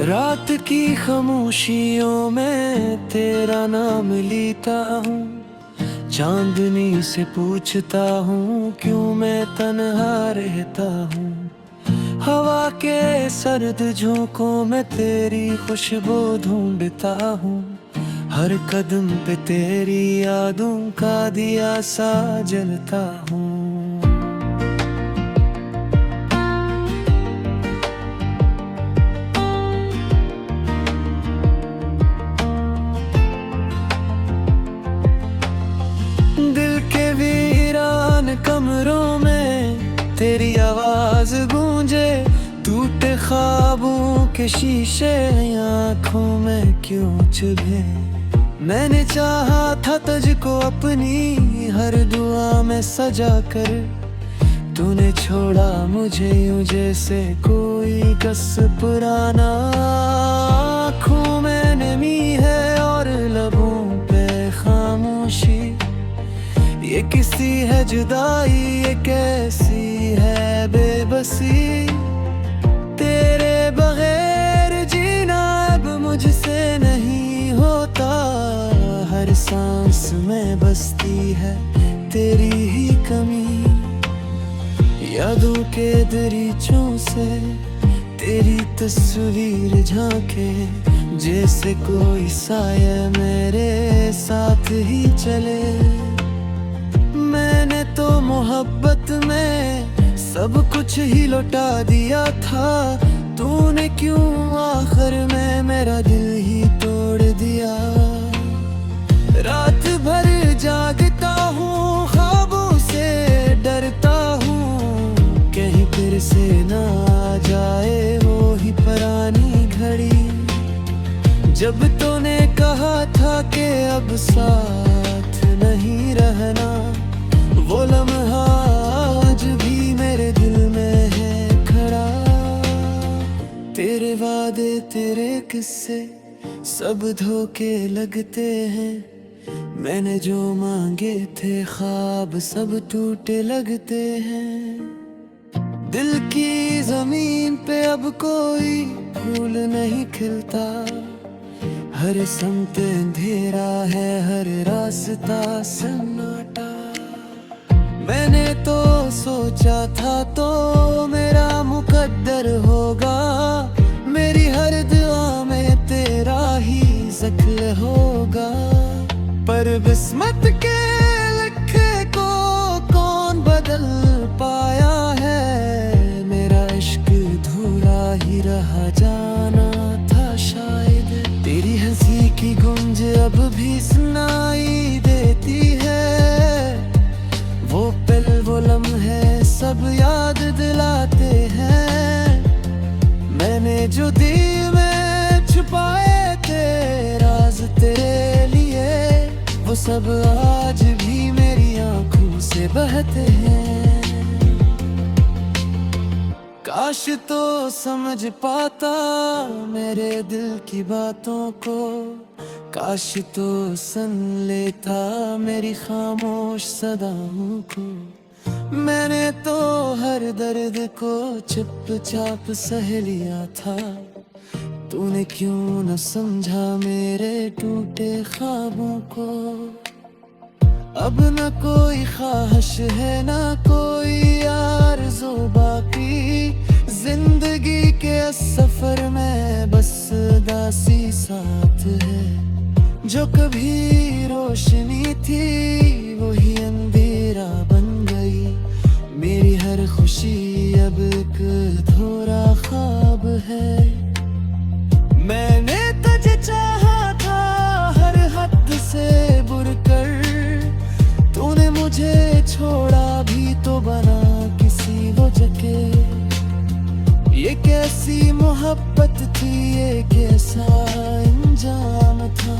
रात की खामोशियों में तेरा नाम लेता हूँ, चांदनी से पूछता हूँ क्यों मैं तन्हा रहता हूँ। हवा के सर्द झोंकों में तेरी खुशबू ढूंढता हूँ, हर कदम पे तेरी यादों का दिया सा जलता हूँ। दिल के वीरान कमरों में तेरी आवाज गूंजे, टूटे ख्वाबों के शीशे आंखों में क्यों चुभे। मैंने चाहा था तुझको अपनी हर दुआ में सजा कर, तूने छोड़ा मुझे यूं जैसे कोई कस पुराना। आँखों में नमी है और लबों पे खामोशी, ये किसी है जुदाई, ये कैसी है बेबसी। तेरे बगैर जीना अब मुझसे नहीं होता, हर सांस में बसती है तेरी ही कमी। यादों के दरीचों से तेरी तस्वीर झांके, जैसे कोई साया मेरे साथ ही चले। मैंने तो मोहब्बत में सब कुछ ही लौटा दिया था, तूने क्यों आखिर में मेरा दिल ही तोड़ दिया। रात भर जागता हूँ, ख्वाबों से डरता हूँ, कहीं फिर से ना आ जाए वो ही पुरानी घड़ी। जब तूने कहा था कि अब साथ नहीं रहना, वो लम्हा आज भी मेरे दिल में है खड़ा। तेरे वादे तेरे किस्से सब धोखे लगते हैं, मैंने जो मांगे थे ख्वाब सब टूटे लगते हैं। दिल की जमीन पे अब कोई फूल नहीं खिलता, हर समत अंधेरा है, हर रास्ता सन्नाटा। मैंने तो सोचा था तो मेरा मुकद्दर होगा, मेरी हर दुआ में तेरा ही ज़िक्र होगा। पर किस्मत के लिखे को कौन बदल पाया है, मेरा इश्क अधूरा ही रहा जाना था शायद। तेरी हंसी की गूंज अब भी सुनाई देती है, वो पल वो लम्हे सब याद दिलाते हैं। मैंने जो दिल में छुपाए थे राज तेरे लिए, वो सब आज भी मेरी आंखों से बहते हैं। काश तो समझ पाता मेरे दिल की बातों को, काश तो सुन लेता मेरी खामोश सदाओं को। मैंने तो हर दर्द को चुपचाप सह लिया था, तूने क्यों न समझा मेरे टूटे ख्वाबों को। अब न कोई ख्वाहिश है न कोई आरज़ू बाकी, जिंदगी के सफर में बस दासी साथ है। जो कभी रोशनी थी वही अंधेरा बन गई, मेरी हर खुशी अब एक अधूरा ख्वाब है। मैंने तुझे चाहा था हर हद से बुरकर, तूने मुझे छोड़ा भी तो बना किसी वजह के। ये कैसी मोहब्बत थी, ये कैसा इंजाम था।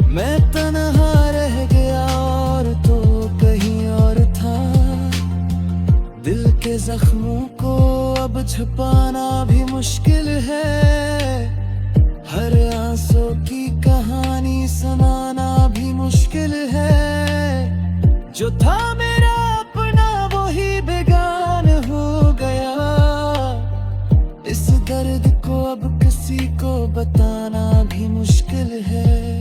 मैं तन्हा रह गया और तो कहीं और था। दिल के जख्मों को अब छुपाना भी मुश्किल है, हर आंसू की कहानी सुनाना भी मुश्किल है। जो था मेरा अपना वो ही बेगान हो गया, इस दर्द को अब किसी को बताना भी मुश्किल है।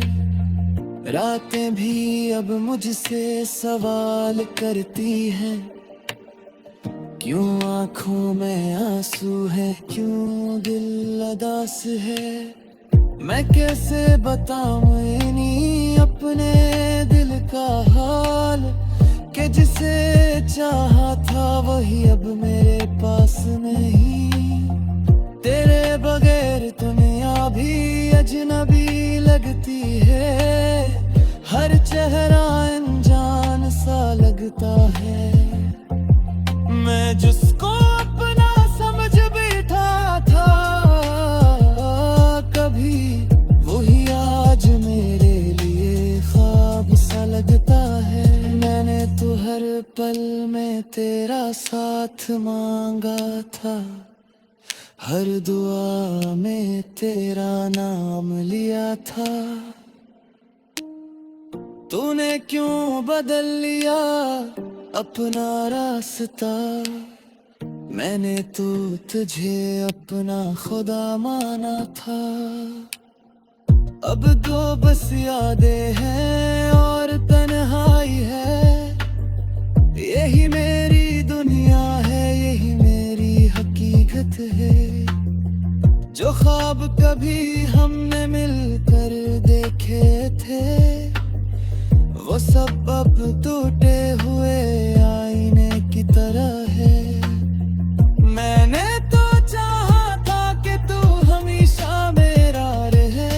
रातें भी अब मुझसे सवाल करती हैं, क्यों आंखों में आंसू है, क्यों दिल उदास है। मैं कैसे बताऊं इन्हीं अपने दिल का हाल, कि जिसे चाहा था वही अब मेरे पास नहीं। तेरे बगैर दुनिया भी अजनबी लगती है, हर चेहरा अनजान सा लगता है। मैं जिसको अपना समझ बैठा था कभी, वही आज मेरे लिए ख्वाब सा लगता है। मैंने तो हर पल में तेरा साथ मांगा था, हर दुआ में तेरा नाम लिया था। तूने क्यों बदल लिया अपना रास्ता, मैंने तो तुझे अपना खुदा माना था। अब तो बस यादें हैं और तन्हाई है, यही मेरी दुनिया है, यही मेरी हकीकत है। जो ख्वाब कभी हमने मिलकर देखे थे, वो सब अब टूटे हुए आईने की तरह है। मैंने तो चाहा था कि तू हमेशा मेरा रहे,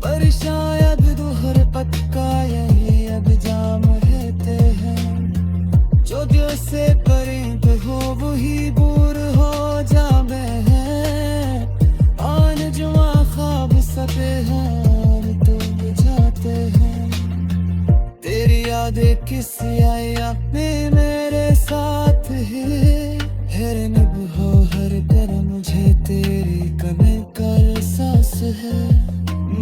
पर शायद दूर पक्का यही अब जाम रहते हैं। जो दिल से करीब हो वही दूर हो जावे हैं, आन जुआ ख्वाब सके हैं तो बुझाते हैं। तेरी यादें किसी आया में मेरे साथ है, हर निभो हर कर मुझे तेरी कमी का एहसास है।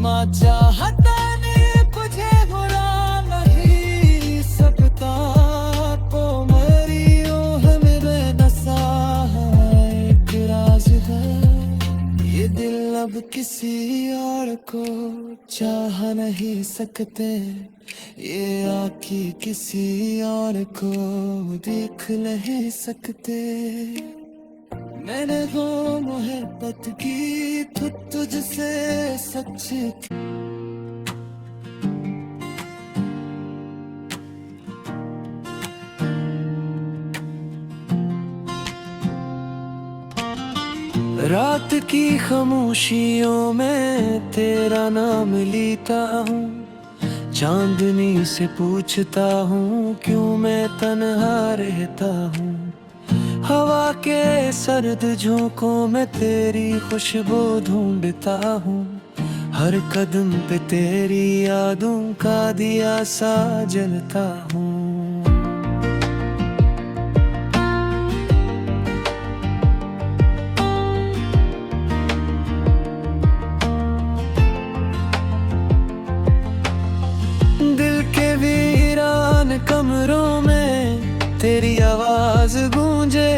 माँ चाहता ने तुझे बुरा नहीं सकता, तो मरियो हमें बेनसा एक राज है। ये दिल अब किसी और को चाह नहीं सकते, ये आँखें किसी और को देख नहीं सकते। मैंने वो मोहब्बत की तुझसे सच्ची थी। रात की खामोशियों में तेरा नाम लेता हूँ, चांदनी से पूछता हूँ क्यों मैं तन्हा रहता हूँ। हवा के सर्द झोंकों में तेरी खुशबू ढूंढता हूँ, हर कदम पे तेरी यादों का दिया सा जलता हूँ। कमरों में तेरी आवाज गूंजे,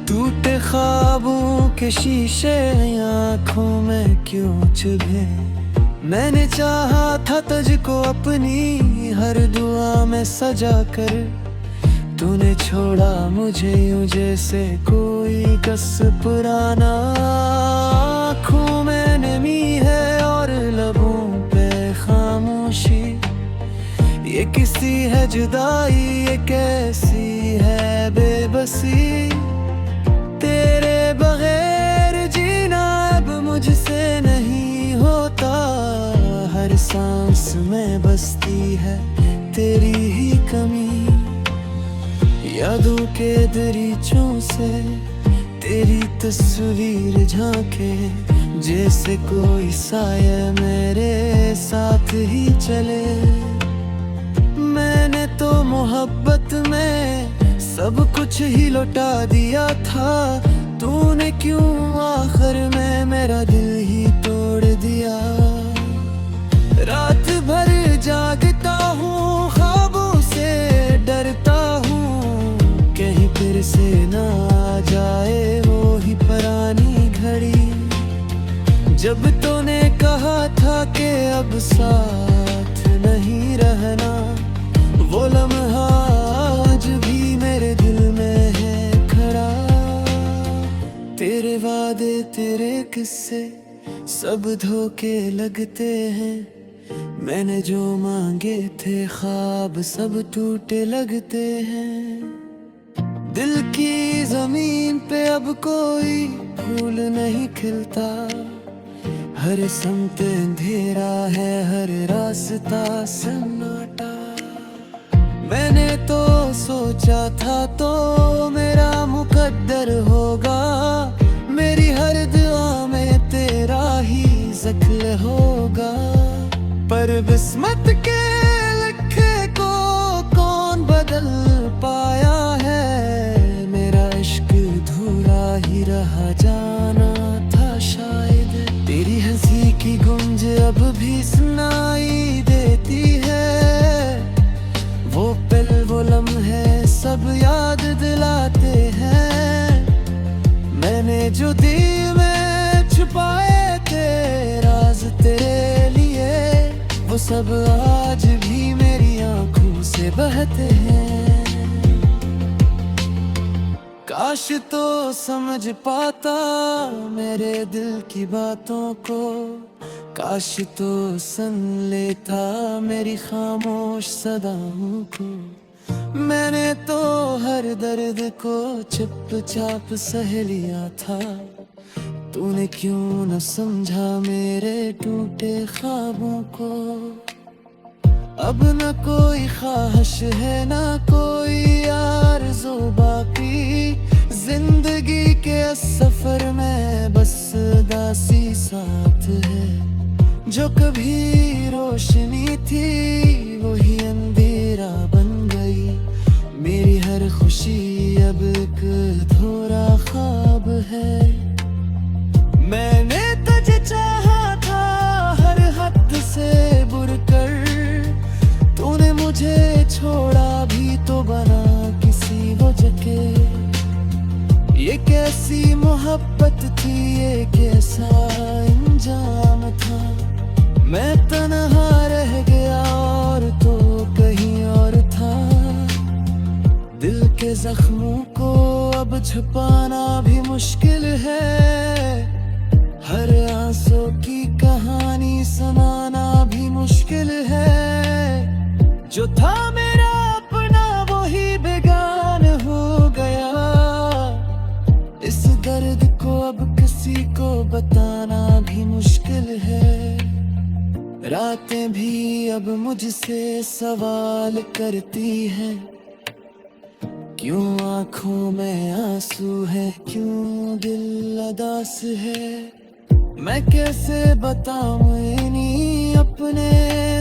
टूटे ख्वाबों के शीशे आँखों में क्यों चुभे। मैंने चाहा था तुझको अपनी हर दुआ में सजा कर, तूने छोड़ा मुझे यूं जैसे कोई कस पुराना। आँखों में नमी है और लबों पे खामोशी, ये किसी है जुदाई, ये कैसी है बेबसी। तेरे बगैर जीना अब मुझसे नहीं होता, हर सांस में बसती है तेरी ही कमी। यादों के दरीचों से तेरी तस्वीर झांके, जैसे कोई साया मेरे साथ ही चले। मैंने तो मोहब्बत में सब कुछ ही लौटा दिया था, तूने क्यों आखिर में मेरा दिल ही तोड़ दिया। रात भर जागता हूँ, ख्वाबों से डरता हूँ, कहीं फिर से ना आ जाए वो ही पुरानी घड़ी, जब तूने अब साथ नहीं रहना, वो लम्हा आज भी मेरे दिल में है खड़ा। तेरे वादे तेरे किस्से सब धोखे लगते हैं, मैंने जो मांगे थे ख्वाब सब टूटे लगते हैं। दिल की जमीन पे अब कोई फूल नहीं खिलता, हर समत अंधेरा है, हर रास्ता सन्नाटा। मैंने तो सोचा था तो मेरा मुकद्दर होगा, मेरी हर दुआ में तेरा ही ज़िक्र होगा। पर किस्मत के लिखे को कौन बदल पाया है, मेरा इश्क अधूरा ही रहा जाना था शायद। तेरी हंसी की गूंज अब भी सुनाई देती है, वो पल वो लम्हे सब याद दिलाते हैं। मैंने जो दिल में छुपाए थे राज तेरे लिए, वो सब आज भी मेरी आंखों से बहते हैं। काश तो समझ पाता मेरे दिल की बातों को, काश तो सुन लेता मेरी खामोश सदाओं को। मैंने तो हर दर्द को चुपचाप सह लिया था, तूने क्यों न समझा मेरे टूटे ख्वाबों को। अब न कोई ख्वाहिश है न कोई आरज़ू बाकी, जिंदगी के सफर में बस दासी साथ है। जो कभी रोशनी थी वही अंधेरा बन गई, मेरी हर खुशी अब एक अधूरा ख्वाब है। मैंने तुझे चाहा था हर हद से बढ़कर, तूने मुझे छोड़ा भी तो बना किसी वजह के। ये कैसी मोहब्बत थी, ये कैसा इंजाम था, मैं तन्हा रह गया और तो कहीं और था। दिल के जख्मों को अब छुपाना भी मुश्किल है, हर आंसू की कहानी सुनाना भी मुश्किल है। जो था मेरा अपना वही बेगान हो गया, इस दर्द को अब किसी को बताना भी मुश्किल है। रातें भी अब मुझसे सवाल करती हैं, क्यों आंखों में आंसू है, क्यों दिल उदास है। मैं कैसे बताऊं इन्हीं अपने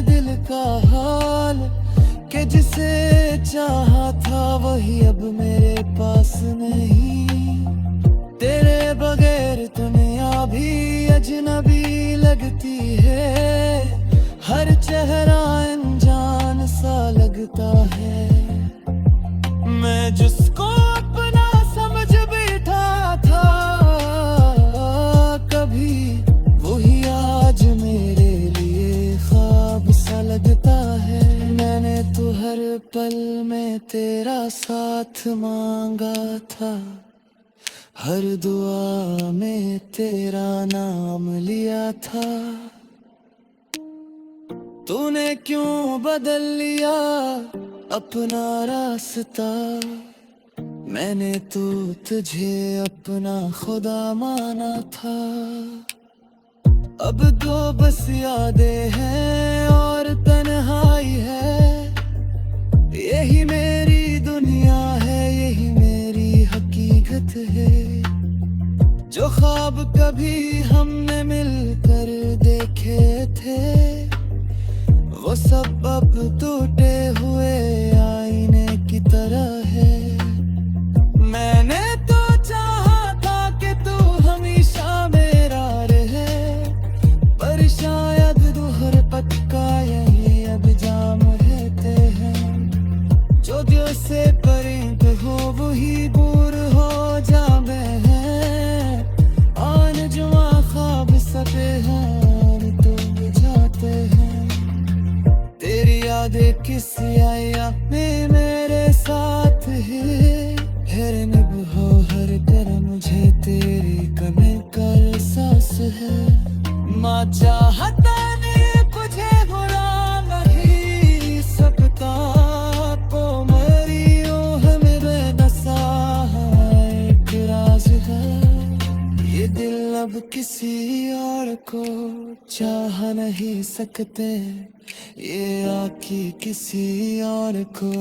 दिल का हाल, कि जिसे चाहा था वही अब मेरे पास नहीं। तेरे बगैर दुनिया भी अजनबी लगती है, हर चेहरा अनजान सा लगता है। मैं जिसको अपना समझ बैठा था कभी, वही आज मेरे लिए ख्वाब सा लगता है। मैंने तो हर पल में तेरा साथ मांगा था, हर दुआ में तेरा नाम लिया था। तूने क्यों बदल लिया अपना रास्ता, मैंने तो तुझे अपना खुदा माना था। अब तो बस यादें हैं और तन्हाई है, यही मेरी दुनिया है, यही मेरी हकीकत है। जो ख्वाब कभी हमने मिलकर देखे थे, वो सब अब टूटे हुए आईने की तरह है। मैंने तो चाहा था कि तू हमेशा मेरा रहे, पर शायद दूहर पथ का यही अब जाम रहते हैं। जो दिल से परिंद हो वही दूर हो जावे हैं, आन जुआ ख्वाब सके हैं तो बुझाते हैं। वादे किसी आया में मेरे साथ है, फिर निभो हर कर मुझे तेरी कमी का एहसास है। माँ चाहता ने तुझे बुला नहीं सकता, को मरियो हमें बेनसा एक राज है। ये दिल अब किसी और को चाह नहीं सकते, ये आँखें किसी और को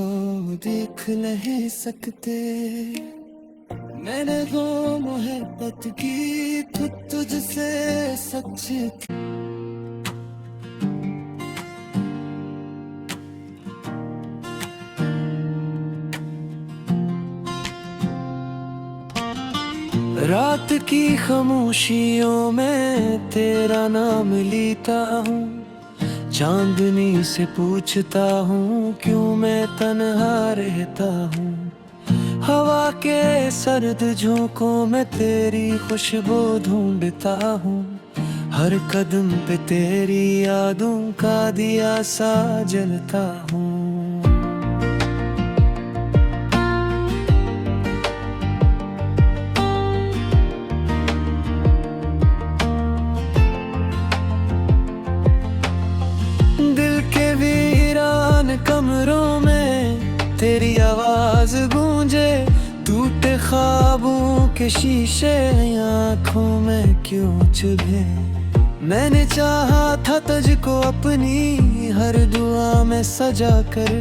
देख नहीं सकते। मैंने वो मोहब्बत की तुझसे सच्ची रात की खामोशियों में तेरा नाम लेता हूँ, चांदनी से पूछता हूँ क्यों मैं तन्हा रहता हूँ। हवा के सर्द झोंकों में तेरी खुशबू ढूंढता हूँ, हर कदम पे तेरी यादों का दिया सा जलता हूँ। कमरों में तेरी आवाज गूंजे, टूटे ख्वाबों के शीशे आँखों में क्यों चुभे। मैंने चाहा था तुझको अपनी हर दुआ में सजा कर,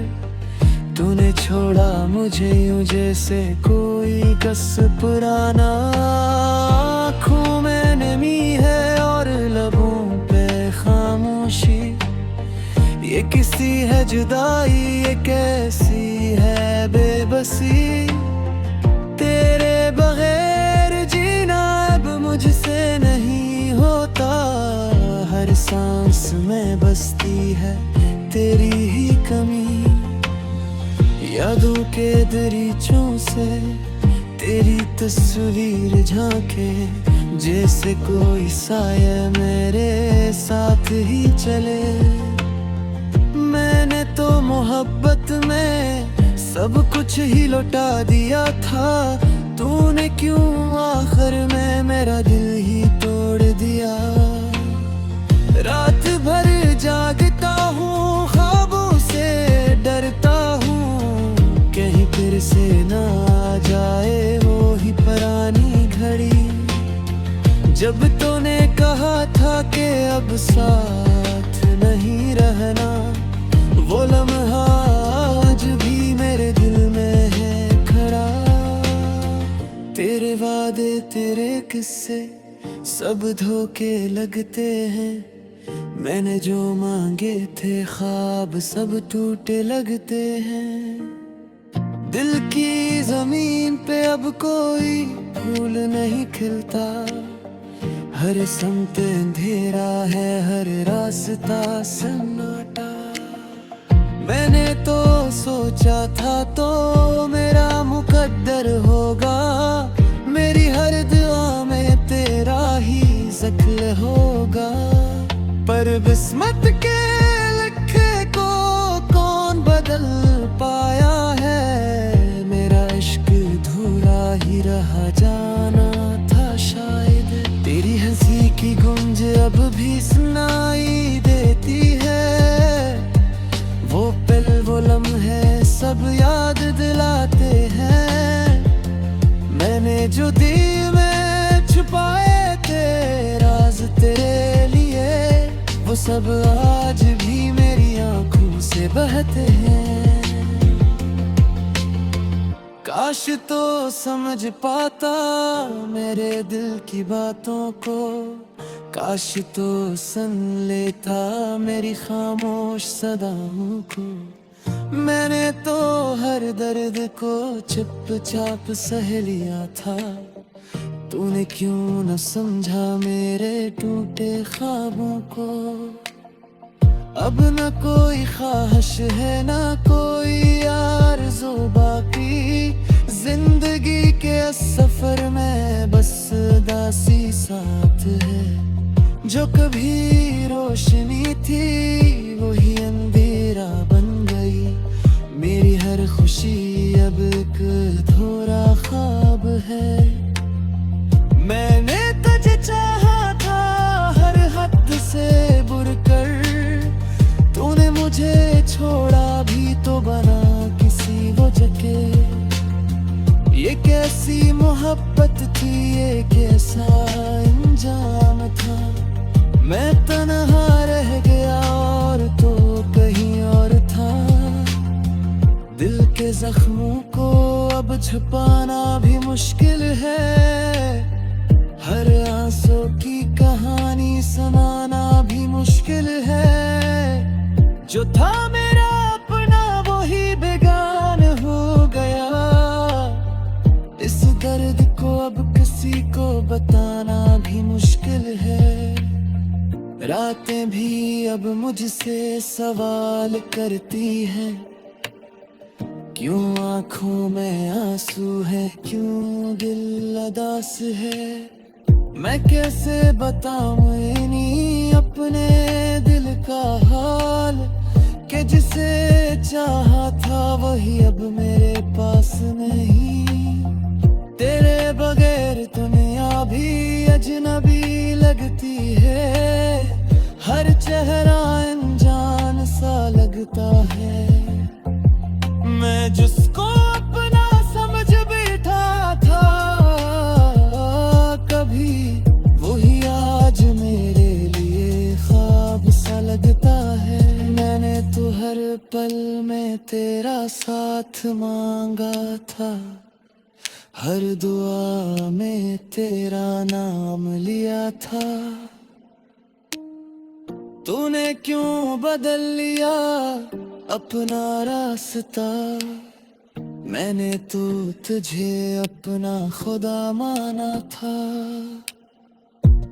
तूने छोड़ा मुझे यूं जैसे कोई गस पुराना। आँखों में नमी है और लबों पे खामोशी, ये किसी है जुदाई, ये कैसी है बेबसी। तेरे बगैर जीना अब मुझसे नहीं होता, हर सांस में बसती है तेरी ही कमी। यादों के दरीचों से तेरी तस्वीर झांके, जैसे कोई साया मेरे साथ ही चले। मैंने तो मोहब्बत में सब कुछ ही लौटा दिया था, तूने क्यों आखिर में मेरा दिल ही तोड़ दिया। रात भर जागता हूँ, ख्वाबों से डरता हूँ, कहीं फिर से ना आ जाए वो ही पुरानी घड़ी। जब तूने कहा था कि अब साथ नहीं रहना, वो लम्हा आज भी मेरे दिल में है खड़ा। तेरे वादे तेरे किस्से सब धोखे लगते हैं, मैंने जो मांगे थे ख्वाब सब टूटे लगते हैं। दिल की जमीन पे अब कोई फूल नहीं खिलता, हर समत अंधेरा है, हर रास्ता सन्नाटा। मैंने तो सोचा था तो मेरा मुकद्दर होगा, मेरी हर दुआ में तेरा ही ज़िक्र होगा। पर किस्मत के लिखे को कौन बदल पाया है, मेरा इश्क अधूरा ही रहा जाना था शायद। तेरी हंसी की गूंज अब भी सुनाई देती है, वो पल वो लम्हे सब याद दिलाते हैं। मैंने जो दिल में छुपाए थे राज तेरे लिए, वो सब आज भी मेरी आंखों से बहते हैं। काश तो समझ पाता मेरे दिल की बातों को, काश तो सुन लेता मेरी खामोश सदाओं को। मैंने तो हर दर्द को चुपचाप सह लिया था, तूने क्यों न समझा मेरे टूटे ख्वाबों को। अब न कोई ख्वाहिश है न कोई आरज़ू बाकी, जिंदगी के सफर में बस दासी साथ है। जो कभी रोशनी थी वही अंधेरा बन कैसी मोहब्बत थी ये, कैसा अंजाम था। मैं तन्हा रह गया और तो कहीं और था। दिल के जख्मों को अब छुपाना भी मुश्किल है। हर आंसू की कहानी सुनाना भी मुश्किल है। जो था मेरा अपना वही बेगान हो गया। इस दर्द को अब किसी को बताना भी मुश्किल है। रातें भी अब मुझसे सवाल करती हैं, क्यों आंखों में आंसू है, क्यों दिल उदास है। मैं कैसे बताऊं इन्हीं अपने दिल का हाल, कि जिसे चाहा था वही अब मेरे पास नहीं। तेरे बगैर दुनिया भी अजनबी लगती है। हर चेहरा अनजान सा लगता है। मैं जिसको अपना समझ बैठा था कभी, वही आज मेरे लिए ख्वाब सा लगता है। मैंने तो हर पल में तेरा साथ मांगा था। हर दुआ में तेरा नाम लिया था। तूने क्यों बदल लिया अपना रास्ता। मैंने तो तुझे अपना खुदा माना था।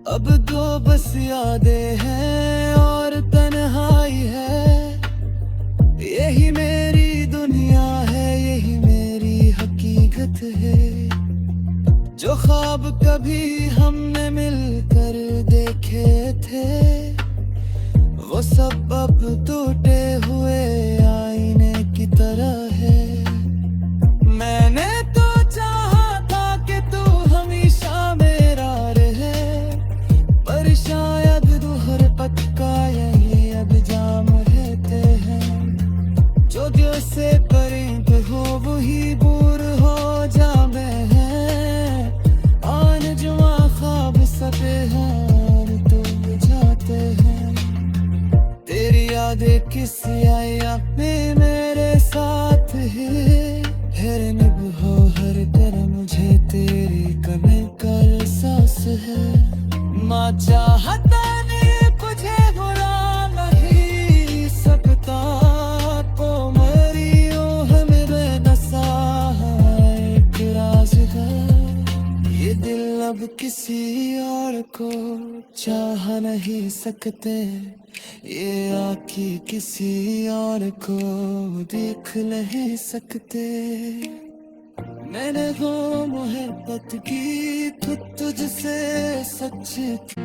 अब तो बस यादें हैं और तन्हाई है। यही मेरी दुनिया है, यही मेरी हकीकत है। जो ख्वाब कभी हमने मिलकर देखे थे, वो सब अब टूटे हुए आईने की तरह है। मैंने तो चाहा था कि तू हमेशा मेरा रहे, पर शायद दूहर पक्का यही अब जाम रहते हैं। जो दिल से करीब हो वही दूर हो जाते हैं। आन जुमा ख्वाब सके हैं तो बुझाते हैं। तेरी यादें किस आया में मेरे साथ है। हर निभो हर कर मुझे तेरी कमी का एहसास है। माँ चाहता नहीं तुझे बुरा नहीं सकता, तो मरियो हमें बेनसा एक राज है। ये दिल अब किसी और को चाह नहीं सकते। ये आँखें किसी और को देख नहीं सकते। मैंने वो मोहब्बत की तो तुझसे सच थी।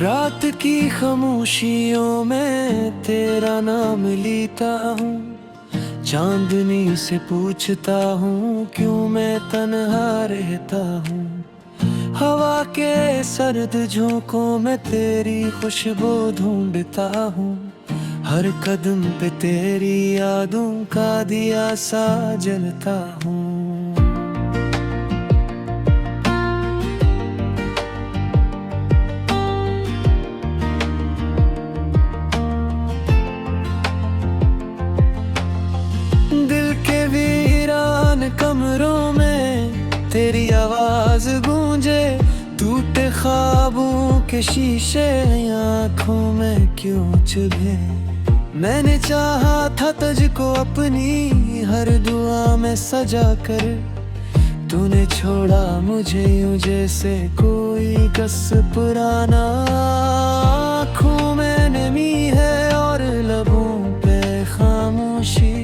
रात की खामोशियों में तेरा नाम लेता हूँ। चांदनी से पूछता हूँ क्यों मैं तन्हा रहता हूँ। हवा के सर्द झोंकों में तेरी खुशबू ढूंढता हूँ। हर कदम पे तेरी यादों का दिया सा जलता हूँ। कमरों में तेरी आवाज गूंजे, टूटे ख्वाबों के शीशे आँखों में क्यों चुभे। मैंने चाहा था तुझको अपनी हर दुआ में सजा कर, तूने छोड़ा मुझे यूं जैसे कोई कस पुराना। आँखों में नमी है और लबों पे खामोशी।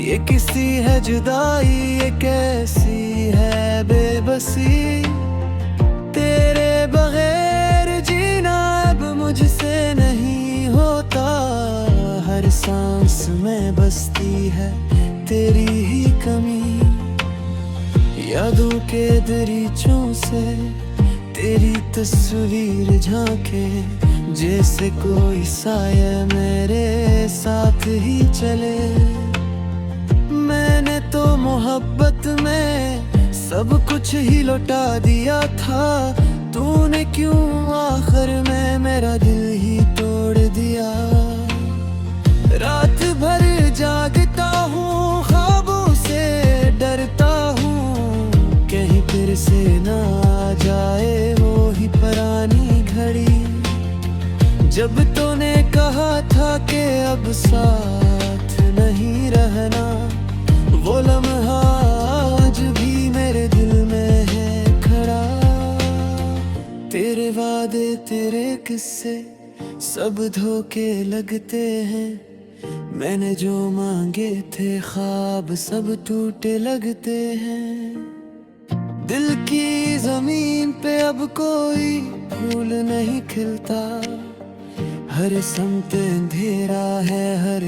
ये किसी है जुदाई, ये कैसी है बेबसी। तेरे बगैर जीना अब मुझसे नहीं होता। हर सांस में बसती है तेरी ही कमी। यादों के दरीचों से तेरी तस्वीर झांके जैसे कोई साया मेरे साथ ही चले। मैंने तो मोहब्बत में सब कुछ ही लौटा दिया था, तूने क्यों आखिर में मेरा दिल ही तोड़ दिया। रात भर जागता हूँ, ख्वाबों से डरता हूँ, कहीं फिर से ना आ जाए वो ही पुरानी घड़ी। जब तूने कहा था कि अब साथ नहीं रहना, वो लम्हा आज भी मेरे दिल में है खड़ा। तेरे वादे तेरे किस्से सब धोखे लगते हैं, मैंने जो मांगे थे ख्वाब सब टूटे लगते हैं। दिल की जमीन पे अब कोई फूल नहीं खिलता, हर समत अंधेरा है, हर